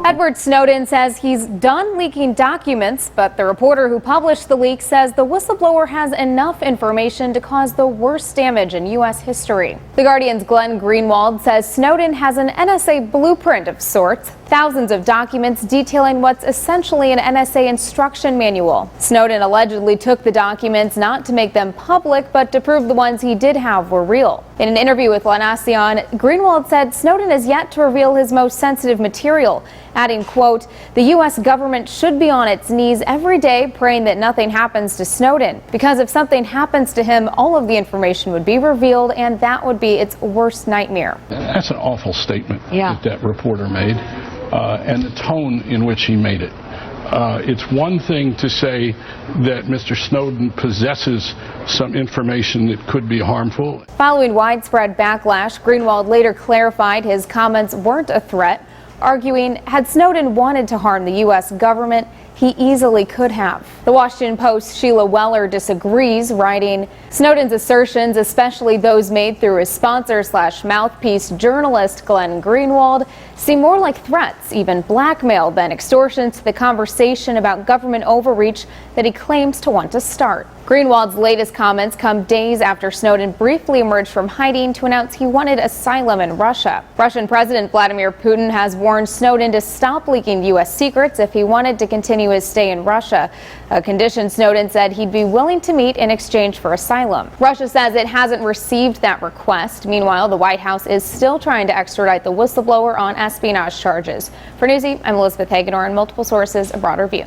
Edward Snowden says he's done leaking documents, but the reporter who published the leak says the whistleblower has enough information to cause the worst damage in U.S. history. The Guardian's Glenn Greenwald says Snowden has an NSA blueprint of sorts, thousands of documents detailing what's essentially an NSA instruction manual. Snowden allegedly took the documents not to make them public, but to prove the ones he did have were real. In an interview with La Nacion, Greenwald said Snowden has yet to reveal his most sensitive material, adding, quote, "The U.S. government should be on its knees every day praying that nothing happens to Snowden, because if something happens to him, all of the information would be revealed, and that would be its worst nightmare." That's an awful statement that reporter made, and the tone in which he made it. It's one thing to say that Mr. Snowden possesses some information that could be harmful. Following widespread backlash, Greenwald later clarified his comments weren't a threat, arguing had Snowden wanted to harm the U.S. government, he easily could have. The Washington Post's Sheila Weller disagrees, writing, "Snowden's assertions, especially those made through his sponsor/mouthpiece journalist Glenn Greenwald, seem more like threats, even blackmail, than extortion to the conversation about government overreach that he claims to want to start." Greenwald's latest comments come days after Snowden briefly emerged from hiding to announce he wanted asylum in Russia. Russian President Vladimir Putin has warned Snowden to stop leaking U.S. secrets if he wanted to continue his stay in Russia, a condition Snowden said he'd be willing to meet in exchange for asylum. Russia says it hasn't received that request. Meanwhile, the White House is still trying to extradite the whistleblower on espionage charges. For Newsy, I'm Elizabeth Haganor, and multiple sources, a broader view.